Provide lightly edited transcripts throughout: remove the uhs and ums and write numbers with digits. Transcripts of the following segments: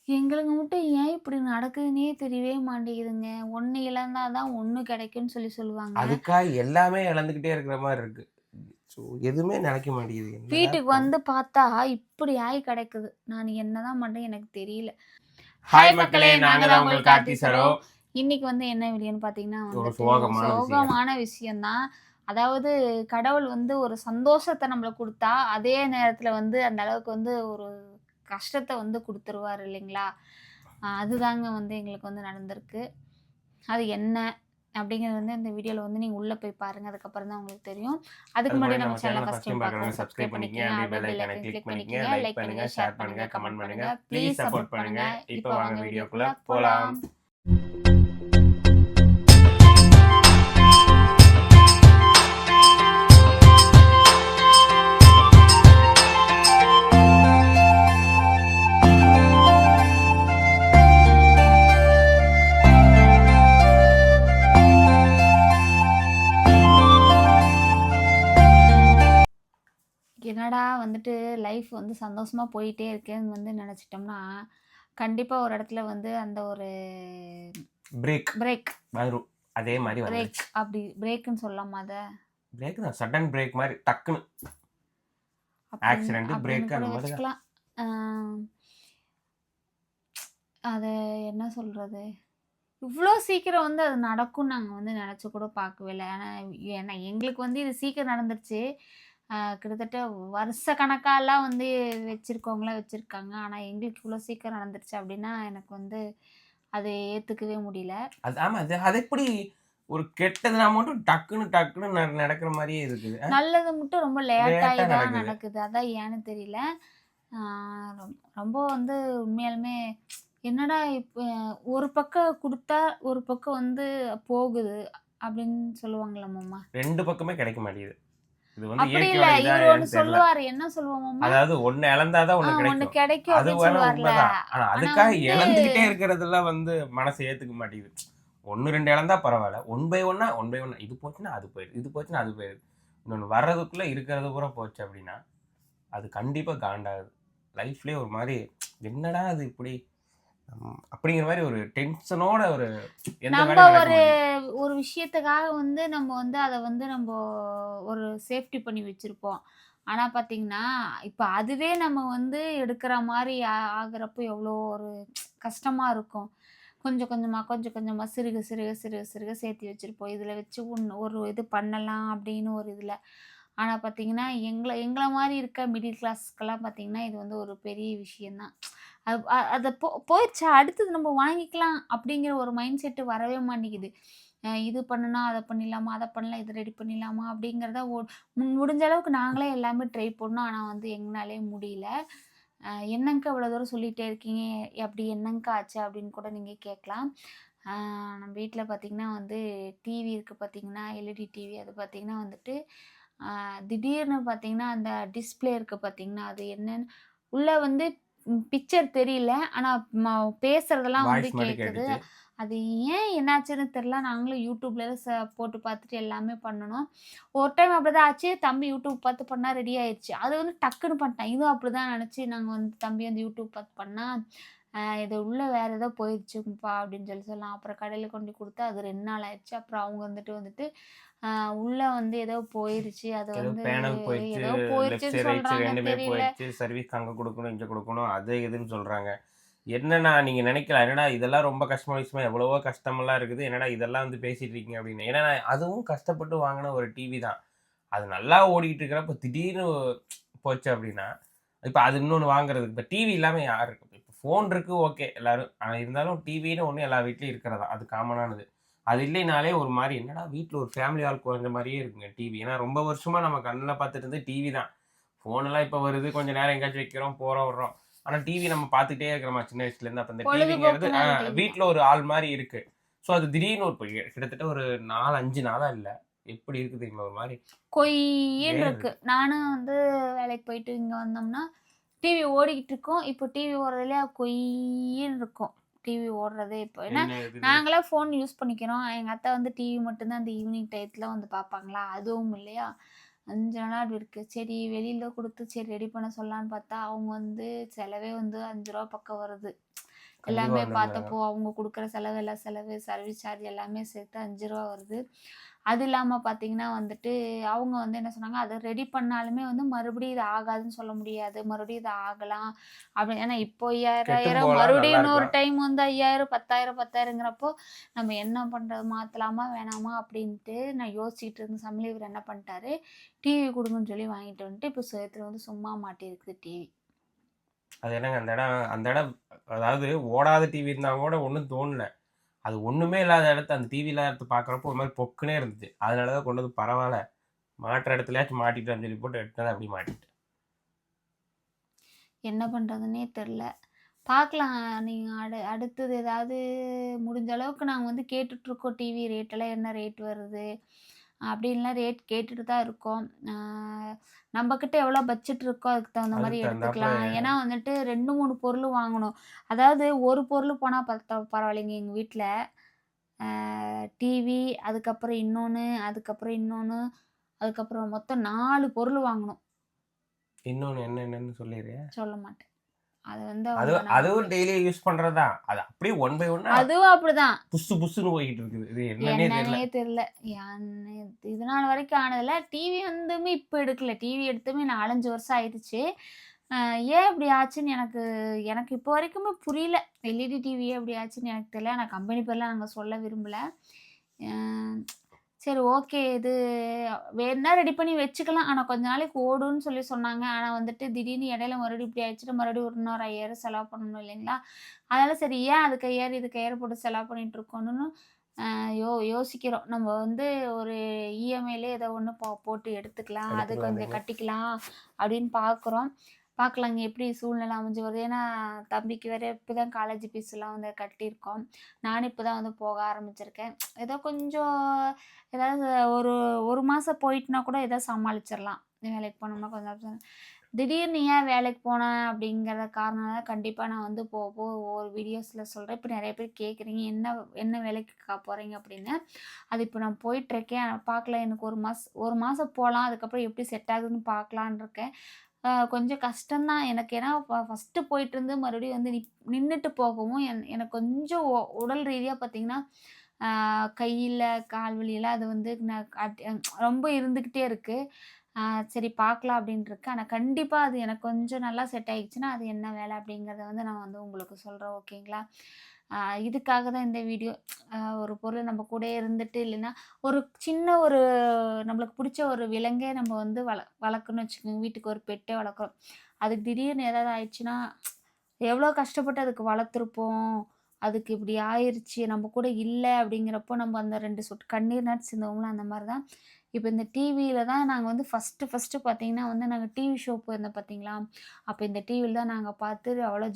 எங்களுக்கு மட்டும் ஏன் இப்படி நடக்குதுன்னே தெரியவே மாட்டேங்குதுங்க. ஒண்ணு இழந்தா தான் ஒண்ணு கிடைக்கும்னு சொல்லுவாங்க. அதுக்காக எல்லாமே இழந்துக்கிட்டே இருக்கிற மாரி இருக்கு. ஸோ எதுவுமே நிலைக்க மாட்டேங்குது. என்னடா வீட்டுக்கு வந்து பார்த்தா இப்படி ஆயி கிடக்குது. நான் என்னதான் பண்றேன்னு எனக்கு தெரியல. ஹாய் ஹாய் மக்களே! மக்களே! நாங்க நாங்க தான் தான் உங்கள் உங்கள் கார்த்தி கார்த்தி சரோ. சரோ. இன்னைக்கு வந்து என்ன வீடியோன்னு பார்த்தீங்கன்னா ஒரு வந்துட்டு சோகமான விஷயம். சோகமான விஷயம் தான். அதாவது கடவுள் வந்து ஒரு சந்தோஷத்த நம்மளுக்கு குடுத்தா, அதே நேரத்தில வந்து அந்த அளவுக்கு வந்து ஒரு கஷ்டத்த வந்து குடுத்துருவாரு இல்லைங்களா? அதுதாங்க வந்து எங்களுக்கு வந்து நடந்திருக்கு. அது என்ன அப்படிங்கிறது வந்து இந்த வீடியோல வந்து நீங்க உள்ள போய் பாருங்க. அதுக்கப்புறம் தான் உங்களுக்கு தெரியும். அதுக்கு அதுக்கு முன்னாடி முன்னாடி நம்ம நம்ம சேனல சேனல ஃபர்ஸ்ட் ஃபர்ஸ்ட் டைம் டைம் பார்க்குறவங்க பார்க்குறவங்க சப்ஸ்கிரைப் சப்ஸ்கிரைப் பண்ணிக்கங்க. பண்ணிக்கங்க. அப்படியே அப்படியே பெல் பெல் ஐகான ஐகான் கிளிக் கிளிக் பண்ணிக்கங்க. பண்ணிக்கங்க. லைக் லைக் பண்ணுங்க, பண்ணுங்க, ஷேர் ஷேர் பண்ணுங்க, பண்ணுங்க, கமெண்ட் கமெண்ட் பண்ணுங்க. பண்ணுங்க. ப்ளீஸ் ப்ளீஸ் சப்போர்ட் சப்போர்ட் பண்ணுங்க. பண்ணுங்க. இப்போ இப்போ வாங்க வாங்க வீடியோக்குள்ள வீடியோக்குள்ள போலாம். போலாம். என்னடா வந்துட்டு லைஃப் வந்து சந்தோஷமா போயிட்டே இருக்கேன்னு வந்து நினச்சிட்டோம்னா, கண்டிப்பா ஒரு இடத்துல வந்து அந்த ஒரு பிரேக் பிரேக் வரும். அதே மாரி பிரேக் வந்துருச்சு. அப்படி பிரேக்குன்னு சொல்லலாமா அத? பிரேக் தான். சடன் பிரேக் மாரி டக்குன்னு அப்படின்னு ஆக்சிடென்ட், அப்படின்னு பிரேக் கூட அந்த மாரி தான். வச்சுக்கலாம். அ அத என்ன சொல்றது? இவ்ளோ சீக்கிரம் வந்து அது நடக்கும்னு நாங்க வந்து நெனச்சு கூட பார்க்கவே இல்ல. ஏன்னா எங்களுக்கு வந்து இது சீக்கிரம் நடந்துருச்சு. கிட்டத்தட்ட வருஷ கணக்காலாம் வந்து வச்சிருக்கவங்கலாம் வச்சிருக்காங்க. ஆனா எங்களுக்கு இவ்ளோ சீக்கிரம் நடந்துருச்சு அப்டின்னா, எனக்கு வந்து அத ஏத்துக்கவே முடியல. அது ஆமா. அது எப்படி ஒரு கெட்டதுனா மட்டும் டக்குன்னு டக்குன்னு நடக்கிற மாரியே இருக்குது. நல்லது மட்டும் ரொம்ப லேட்டாயி லேட்டா தான் நடக்குது. நடக்குது. அதான் ஏன்னு தெரியல. ஆ ரொம்ப வந்து உண்மையாலுமே என்னடா இப்ப ஒரு பக்கம் குடுத்தா, ஒரு பக்கம் வந்து போகுது அப்டின்னு சொல்லுவாங்களாமாம்மா. 2 பக்கமே கிடைக்க மாட்டேங்குது. இது வந்து அப்படி இல்ல. இயற்கையோட இதா இவரு ஒண்ணு என்னன்னு தெரியல. சொல்லுவாரு. என்ன சொல்லுவோமாம்மா? அதாவது ஒண்ணு இழந்தா தான் ஒண்ணு ஒண்ணு கிடைக்கும். கிடைக்கும் அது அப்படின்னு வேணா சொல்லுவார்ல. உண்மதான். ஆனா ஆனா அதுக்காக வந்து இழந்துகிட்டே இருக்கிறதெல்லாம் வந்து மனசு ஏத்துக்க மாட்டேங்குது. 1, 2 இழந்தா பரவால்ல. ஒன் பை ஒன்னா, ஒன் பை ஒன் இது போச்சுன்னா அது போயிடுது. இது போச்சுன்னா அது போயிடுது. இன்னொன்னு வர்றதுக்குள்ள இருக்கிறது பூரா போச்சு அப்படின்னா, அது கண்டிப்பா காண்டாகுது. லைஃப்லயே ஒரு மாரி என்னடா இது இப்படி? அப்படிங்கிற மாரி ஒரு டென்ஷனோட ஒரு எந்த நம்ப வேலையும் நடக்க ஒரு மாட்டேங்குது. ஒரு விஷயத்துக்காக வந்து நம்ம வந்து அத வந்து ஒரு சேஃப்டி பண்ணி வச்சிருப்போம். ஆனா பார்த்தீங்கன்னா, இப்ப அதுவே நம்ம வந்து எடுக்கிற மாரி ஆகுறப்போ எவ்வளோ ஒரு கஷ்டமா இருக்கும். கொஞ்சம் கொஞ்சமா, கொஞ்சம் கொஞ்சமா, சிறுக சிறுக சிறுக சிறுக சேர்த்து வச்சிருப்போம். இதில வச்சு ஒரு இது பண்ணலாம் அப்படின்னு ஒரு இதில. ஆனா பார்த்தீங்கன்னா, எங்கள எங்கள மாரி இருக்க மிடில் கிளாஸ்க்குலாம் பார்த்தீங்கன்னா, இது வந்து ஒரு பெரிய விஷயம் தான். அது அத போயிருச்சு. அடுத்தது நம்ம வாங்கிக்கலாம் அப்படிங்கிற ஒரு மைண்ட் செட் வரவே மாட்டேங்குது. இது பண்ணுனா, அத பண்ணிடலாமா? அத பண்ணலாம், இத ரெடி பண்ணிடலாமா? அப்படிங்கிறத முடிஞ்ச அளவுக்கு நாங்களே எல்லாமே ட்ரை பண்ணோம். ஆனா வந்து எங்கனாலயே முடியல. என்னங்க்கா இவ்வளோ தூரம் சொல்லிட்டே இருக்கீங்க. அப்படி என்னங்க்கா ஆச்சு? அப்படின்னு கூட நீங்க கேட்கலாம். அ நம்ம வீட்ல பார்த்தீங்கன்னா வந்து டிவி இருக்கு பார்த்தீங்கன்னா, எல்இடி டிவி அது பார்த்தீங்கன்னா வந்துட்டு, அ திடீர்னு பார்த்தீங்கன்னா, அந்த டிஸ்ப்ளே இருக்கு பார்த்தீங்கன்னா, அது என்னன்னு உள்ள வந்து பிக்சர் தெரியல. ஆனா பேசுறதெல்லாம் வந்து வாய்ஸ் மட்டும் கேட்குது. கேட்டுச்சு. அது ஏன் என்னாச்சுன்னு தெரியல. நாங்களும் YouTubeல போட்டு பார்த்துட்டு எல்லாமே பண்ணுனோம். ஒரு டைம் அப்படிதான் ஆச்சு. தம்பி YouTube பார்த்து பண்ணா ரெடி ஆயிருச்சு. அது வந்து டக்குன்னு பண்ணிட்டான். இதுவும் அப்படிதான் நெனச்சு நாங்க வந்து தம்பி வந்து YouTube பார்த்து பண்ணா, இது உள்ள வேற ஏதோ போயிருச்சுப்பா அப்படின்னு சொல்லலாம். அப்புறம் கடையில கொண்டு குடுத்தா அது 2 நாள் ஆயிருச்சு. அப்புறம் அவங்க வந்துட்டு, அ உள்ள வந்து ஏதோ போயிருச்சு. அது ஏதோ வந்து பேனல் போயிடுச்சு, ஏதோ லெஃப்ட் போயிருச்சுன்னு சைடு, ரைட் சைடு சொல்றாங்க. 2மே தெரியல. போயிடுச்சு. சர்வீஸ் அங்க குடுக்கணும், இங்க குடுக்கணும். அது இதுன்னு சொல்றாங்க. என்னன்னா நீங்க நினைக்கலாம், என்னடா இதெல்லாம் ரொம்ப கஷ்டமான விஷயமா எவ்வளவோ கஷ்டமெல்லாம் இருக்குது. என்னடா இதெல்லாம் வந்து பேசிட்டு இருக்கீங்க அப்படின்னு. ஏன்னா அதுவும் கஷ்டப்பட்டு வாங்குன ஒரு டிவி தான். அது நல்லா ஓடிட்டு இருக்கிறப்ப திடீர்னு போச்சு அப்படின்னா, இப்ப அது இன்னொன்னு வாங்குறதுக்கு இப்ப டிவி இல்லாம யார் இருக்கு? இப்ப ஃபோன் இருக்கு ஓகே எல்லாரும். ஆனா இருந்தாலும் டிவின்னு ஒண்ணு எல்லா வீட்லயும் இருக்கிறது தான். அது காமனானது. அது இல்லைனாலே ஒரு மாரி என்னடா வீட்ல ஒரு ஃபேமிலி ஆள் குறைஞ்ச மாரியே இருக்குங்க டிவி. ஏன்னா ரொம்ப வருஷமா நம்ம கண்ல பார்த்துட்டு இருந்தது டிவி தான். ஃபோன்லாம் இப்ப வருது. கொஞ்ச நேரம் எங்கேயாச்சும் வைக்கிறோம், போறோம், வர்றோம். ஆனா டிவி நம்ம பார்த்துட்டே இருக்கிறோமா சின்ன வயசுலேருந்து. அப்ப இந்த டிவிங்கிறது பொழுதுபோக்குனா அது டிவி தான். வீட்ல ஒரு ஆள் மாரி இருக்கு. ஸோ அது திடீர்னு ஒரு கிட்டத்தட்ட ஒரு 4, 5 நாளா இல்ல. எப்படி இருக்கு தெரியுமா? ஒரு மாரி கொய்யின்னு இருக்கு. வேறுது. நானும் வந்து வேலைக்கு போயிட்டு இங்க வந்தோம்னா, டிவி ஓடிக்கிட்டு இருக்கும். இப்போ டிவி ஓடுறதுலயே கொய்யின்னு இருக்கும். டிவி ஓடுறதே இப்போ. ஏன்னா, என்ன இதுன்னு நாங்கலாம் ஃபோன் யூஸ் பண்ணிக்கிறோம். எங்க அத்தை வந்து டிவி மட்டும் தான் அந்த ஈவினிங் டயத்துல வந்து பார்ப்பாங்களா, அதுவும் இல்லையா? 5 நாளா அப்படி இருக்கு. சரி வெளியில குடுத்து சரி ரெடி பண்ண சொல்லலான்னு பார்த்தா, அவங்க வந்து செலவே வந்து ரூ. 5 பக்கம் வருது. கண்டிப்பா எல்லாமே வந்துருந்தாங்க. பார்த்தப்போ அவங்க குடுக்குற செலவு எல்லா செலவு, சர்வீஸ் சார்ஜ் எல்லாமே சேர்த்து ரூ. 5 வருது. அது இல்லாம பார்த்தீங்கன்னா வந்துட்டு, அவங்க வந்து என்ன சொன்னாங்க, அத ரெடி பண்ணாலுமே வந்து மறுபடியும் இது ஆகாதுன்னு சொல்ல முடியாது. மறுபடியும் இது ஆகலாம். அப்படி ஏன்னா இப்போ 5000 கெட்டும் 5000 போகலாம், நல்லா மறுபடியும் இன்னொரு இருக்கலாம். டைம் வந்து 5000 10,000 10,000ங்கிறப்போ, நம்ம என்ன பண்றது? மாத்தலாமா? வேணாமா? அப்படின்ட்டு நான் யோசிச்சுட்டு இருந்த சமயம் இவரு என்ன பண்ணிட்டாரு, டிவி குடுங்கன்னு சொல்லி வாங்கிட்டு வந்துட்டு, இப்போ செவுத்துல வந்து சும்மா மாட்டியிருக்குது டிவி. அது என்னங்க அந்த இடம் அதாவது ஓடாத டிவி இருந்தா கூட ஒண்ணும் தோணல. அது ஒண்ணுமே இல்லாத இடத்த அந்த டிவில எடுத்து பார்க்குறப்போ ஒரு மாரி பொக்குன்னே இருந்துச்சு. அதனால தான் கொண்டு வந்து பரவால்ல. மாட்டுற இடத்துலயாச்சும் மாட்டிட்டோன்னு சொல்லி போட்டு எடுத்தத அப்படியே மாட்டிட்டேன். என்ன பண்றதுன்னே தெரியல. பார்க்கலாம். நீங்க அடுத்தது ஏதாவது முடிஞ்ச அளவுக்கு நாங்க வந்து கேட்டுட்ருக்கோம். டிவி ரேட்டெல்லாம் என்ன ரேட் வருது? அப்படின்லாம் ரேட் கேட்டுட்டு தான் இருக்கோம். நம்மகிட்ட எவ்வளோ பட்ஜெட் இருக்கோ அதுக்கு தகுந்த மாரி அதுக்கு தகுந்தாப்புல எடுத்துக்கலாம். ஏன்னா வந்துட்டு 2, 3 பொருள் வாங்கணும். அதாவது ஒரு பொருள் போனா பரவாயில்லைங்க எங்க வீட்ல. டிவி, அதுக்கப்புறம் இன்னொன்னு, அதுக்கப்புறம் இன்னொன்னு, அதுக்கப்புறம் மொத்தம் 4 பொருள் வாங்கணும். இன்னொன்னு என்னன்னு சொல்லிறியா? சொல்ல மாட்டேன். அது வந்து அது அவங்க நான் அதுவும் டெய்லி யூஸ் பண்றது தான். அது அப்படியே ஒன் பை ஒன்னா அதுவும் அப்படிதான். புஸ்ஸு புஸ்ஸுன்னு போய்க்கிட்டு இருக்குது. இது என்னன்னே தெரியல. என்னன்னே தெரியல. இது நாள் வரைக்கும் ஆனதில்ல. டிவி வந்துமே இப்ப எடுக்கல. டிவி எடுத்துமே 4, 5 வருஷம் ஆயிடுச்சு. அ ஏன் இப்படி ஆச்சுன்னு எனக்கு எனக்கு இப்போ வரைக்குமே புரியல. எல்இடி டிவி ஏன் இப்படி ஆச்சுன்னு எனக்கு தெரியல. நான் கம்பெனி பேர்லாம் நாங்க சொல்ல விரும்பல. அ சரி ஓகே. இது வேணுனா ரெடி பண்ணி வச்சுக்கலாம். ஆனா கொஞ்ச நாளைக்கு ஓடும்ன்னு சொல்லி சொன்னாங்க. ஆனா வந்துட்டு திடீர்னு இடையில மறுபடியும் இப்படி ஆயிடுச்சுன்னா, மறுபடியும் ஒரு இன்னொரு 5000 செலவு பண்ணணும் இல்லைங்களா? அதனால சரி ஏன் அதுக்கு 5000 இதுக்கு 5000 போட்டு செலவு பண்ணிட்டு இருக்கோம்னு யோசிக்கிறோம். நம்ம வந்து ஒரு இஎம்ஐலே ஏதோ ஒண்ணு போட்டு எடுத்துக்கலாம். அது எடுத்துக்கலாம் கொஞ்சம் அதுக்கு. கட்டிக்கலாம் அப்படின்னு பார்க்குறோம். பார்க்கலாங்க எப்படி சூழ்நிலை அமைஞ்சு வருது. ஏன்னா தம்பிக்கு வேற இப்பதான் காலேஜ் ஃபீஸ்லாம் வந்து கட்டியிருக்கோம். நானும் இப்ப தான் வந்து போக ஆரம்பிச்சிருக்கேன். ஏதோ கொஞ்சம் ஏதாவது ஒரு 1 மாசம் போயிட்டுனா கூட ஏதோ சமாளிச்சிரலாம். வேலைக்கு போனோம்னா கொஞ்சம் திடீர்னு ஏன் வேலைக்கு போனேன் அப்படிங்கிற காரணம்னால கண்டிப்பா நான் வந்து போக போக ஒவ்வொரு வீடியோஸ்ல சொல்றேன். இப்ப நெறைய பேர் கேட்குறீங்க, என்ன என்ன வேலைக்கு போறீங்க அப்படின்னு. அது இப்போ நான் போயிட்டுருக்கேன். பார்க்கலாம் எனக்கு 1 மாசம் போலாம். அதுக்கப்புறம் எப்படி செட் ஆகுதுன்னு பார்க்கலான்னு இருக்கேன். கொஞ்சம் கஷ்டம் தான் எனக்கு. ஏன்னா ஃபர்ஸ்ட்டு போயிட்டுருந்து மறுபடியும் வந்து நின்னுட்டு போகவும் எனக்கு கொஞ்சம் உடல் ரீதியா பார்த்தீங்கன்னா, ஆ கையில, கால் வலியெல்லாம் அது வந்து நான் ரொம்ப இருந்துகிட்டே இருக்கு. ஆ சரி பார்க்கலாம் அப்டின்ட்டு இருக்கு. ஆனா கண்டிப்பா அது எனக்கு கொஞ்சம் நல்லா செட் ஆயிடுச்சுன்னா, அது என்ன வேலை அப்டிங்கிறத வந்து நான் வந்து உங்களுக்கு சொல்றேன். ஓகேங்களா? ஆ இதுக்காக தான் இந்த வீடியோ. ஒரு பொருள் நம்ம கூடயே இருந்துட்டு இல்லைன்னா, ஒரு சின்ன ஒரு நம்மளுக்கு புடிச்ச ஒரு விலங்கே நம்ம வந்து வளர்க்கணும்னு வச்சுக்கோங்க. வீட்டுக்கு ஒரு பெட்டே வளர்க்குறோம். அதுக்கு திடீர்னு ஏதாவது ஆயிடுச்சுன்னா, எவ்வளோ கஷ்டப்பட்டு அதுக்கு வளர்த்துருப்போம். அதுக்கு இப்படி ஆயிருச்சு. நம்ம கூட இல்ல அப்படிங்கிறப்போ, நம்ம அந்த 2 சொட்டு கண்ணீர்னாச்சும் சிந்துவோம்ல, அந்த மாரி தான். இப்ப இந்த டிவியில தான் நாங்க வந்து ஃபர்ஸ்ட்டு பார்த்தீங்கன்னா வந்து நாங்க டிவி ஷோ போயிருந்தோம் பார்த்தீங்களா? அப்ப இந்த டிவில தான் நாங்க பார்த்து அவ்வளோ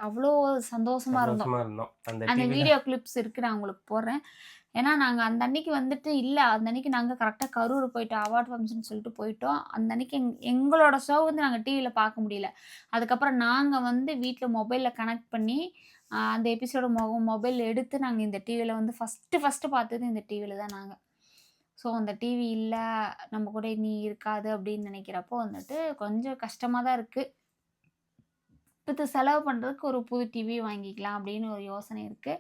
அவ்வளோ சந்தோஷமா இருந்தோம். சந்தோஷமா இருந்தோம். அந்த அந்த டிவில வீடியோ கிளிப்ஸ் இருக்கு. நான் உங்களுக்கு போடுறேன். ஏன்னா, நாங்க அந்த அன்னைக்கு வந்துட்டு இல்ல. அந்த அன்னைக்கு நாங்க கரெக்ட்டா கரூர் போயிட்டோம். அவார்ட் ஃபங்ஷன் சொல்லிட்டு போயிட்டோம். அந்த அன்னைக்கு எங்களோட ஷோ வந்து நாங்க டிவில பார்க்க முடியல. அதுக்கப்புறம் நாங்க வந்து வீட்ல மொபைல்ல கனெக்ட் பண்ணி, அந்த எபிசோட மொபைல்ல எடுத்து நாங்க இந்த டிவில வந்து ஃபர்ஸ்ட்டு பார்த்தது இந்த டிவில தான் நாங்க. ஸோ அந்த டிவி இல்ல, நம்ம கூட இனி இருக்காது அப்படின்னு நெனைக்கிறப்போ வந்துட்டு கொஞ்சம் கஷ்டமா தான் இருக்கு. இப்ப செலவு பண்றதுக்கு ஒரு புது டிவி வாங்கிக்கலாம் அப்படின்னு ஒரு யோசனை இருக்கு.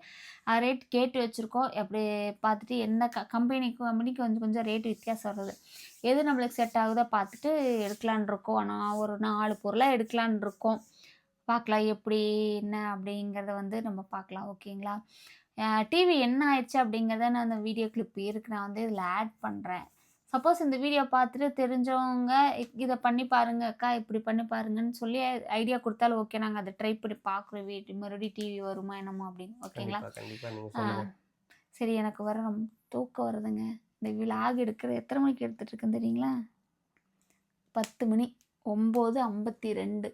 ரேட் கேட்டு வச்சிருக்கோம். அப்படி பார்த்துட்டு என்ன கம்பெனிக்கு கம்பெனிக்கு கொஞ்சம் கொஞ்சம் ரேட் வித்தியாசம் வருது. எது நம்மளுக்கு செட் ஆகுதோ பார்த்துட்டு எடுக்கலான்னு இருக்கோம். நான் ஒரு 4 பொருளா எடுக்கலான்னு இருக்கோம். பார்க்கலாம் எப்படி என்ன அப்படிங்கிறத வந்து நம்ம பார்க்கலாம். ஓகேங்களா? டிவி என்ன ஆயிடுச்சு அப்படிங்கிறத நான் அந்த வீடியோ கிளிப் இருக்கு. நான் வந்து இதில ஆட் பண்றேன். சப்போஸ் இந்த வீடியோ பார்த்துட்டு தெரிஞ்சவங்க இத பண்ணி பாருங்க அக்கா, இப்படி பண்ணி பாருங்கன்னு சொல்லி ஐடியா குடுத்தாலும் ஓகே. நாங்க அத ட்ரை பண்ணி பார்க்குறோம். மறுபடியும் டிவி வருமா என்னமோ அப்படின்னு. ஓகேங்களா? கண்டிப்பா, கண்டிப்பா. நீங்க ஆ சொல்லுங்க. சரி எனக்கு வர ரொம்ப தூக்கம் வருதுங்க. இந்த விலாக் எடுக்கிறது எத்தன மணிக்கு எடுத்துட்டு இருக்கேன்னு தெரியுங்களா? 10 மணி 9:52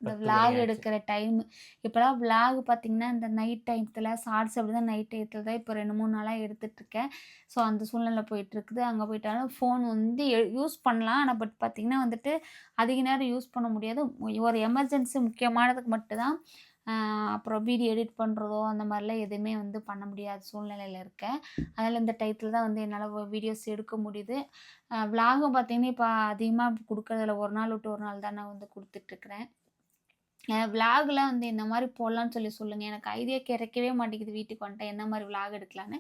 இந்த 10 மணி விலாக் ஆச்சு. எடுக்கிற டைமு. இப்பலாம் விலாக் பார்த்தீங்கன்னா, இந்த நைட் டையத்துல ஷார்ட்ஸ் அப்படிதான் நைட் டயத்துல தான் இப்போ 2, 3 நாளா எடுத்துட்டுருக்கேன். ஸோ அந்த சூழ்நிலை போயிட்டுருக்குது. அங்க போயிட்டாலும் ஃபோன் வந்து யூஸ் பண்ணலாம். ஆனா பட் பார்த்தீங்கன்னா வந்துட்டு, அதிக நேரம் யூஸ் பண்ண முடியாது. ஒரு எமர்ஜென்சி முக்கியமானதுக்கு மட்டும் தான். அப்புறம் வீடியோ எடிட் பண்ணுறதோ, அந்த மாரிலாம் எதுவுமே வந்து பண்ண முடியாத சூழ்நிலையில இருக்கேன். அதனால இந்த டயத்துல தான் வந்து என்னால வீடியோஸ் எடுக்க முடியுது. விலாகும் பார்த்தீங்கன்னா, இப்ப அதிகமா குடுக்கறதில்ல. ஒரு நாள் விட்டு ஒரு நாள் தான் நான் வந்து குடுத்துட்டுருக்கிறேன். விலாகில் வந்து இந்த மாதிரி போடலான்னு சொல்லுங்கள். எனக்கு ஐடியா கிடைக்கவே மாட்டேங்குது. வீட்டுக்கு வந்துட்டேன் என்ன மாதிரி விலாக் எடுக்கலான்னு.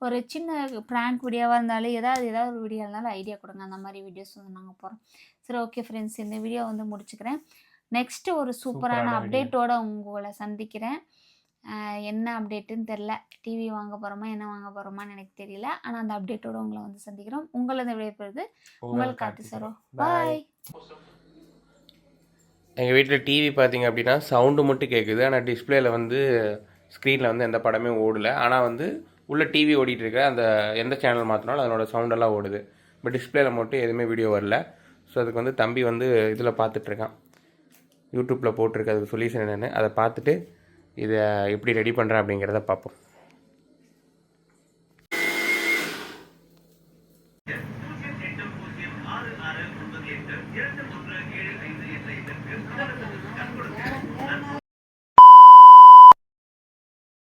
ஒரு சின்ன ப்ராங்க் வீடியோவாக இருந்தாலும் ஏதாவது ஒரு வீடியோ இருந்தாலும் ஐடியா கொடுங்க. அந்த மாதிரி வீடியோஸ் வந்து நாங்கள் போகிறோம். சரி, ஓகே ஃப்ரெண்ட்ஸ், இந்த வீடியோ வந்து முடிச்சுக்கிறேன். நெக்ஸ்ட்டு ஒரு சூப்பரான அப்டேட்டோடு உங்களை சந்திக்கிறேன். என்ன அப்டேட்டுன்னு தெரில. டிவி வாங்க போகிறோமா என்ன வாங்க போகிறோமான்னு எனக்கு தெரியல. ஆனால் அந்த அப்டேட்டோடு உங்களை வந்து சந்திக்கிறோம். உங்களது விடைபெறுது உங்கள் கார்த்தி சரோ. பாய். எங்கள் வீட்டில் டிவி பார்த்தீங்க அப்படின்னா சவுண்டு மட்டும் கேட்குது. ஆனால் டிஸ்பிளேயில் வந்து ஸ்க்ரீனில் வந்து எந்த படமே ஓடலை. ஆனால் வந்து உள்ள டிவி ஓடிட்டு இருக்க அந்த எந்த சேனல் மாற்றினாலும் அதனோட சவுண்டெல்லாம் ஓடுது. பட் டிஸ்பிளேயில் மட்டும் எதுவுமே வீடியோ வரல. ஸோ அதுக்கு வந்து தம்பி வந்து இதில் பார்த்துட்ருக்கான், யூடியூப்பில் போட்டிருக்கு. அதுக்கு சொல்யூஷன் என்னென்னு அதை பார்த்துட்டு இதை எப்படி ரெடி பண்ணுறேன் அப்படிங்கிறத பார்ப்போம்.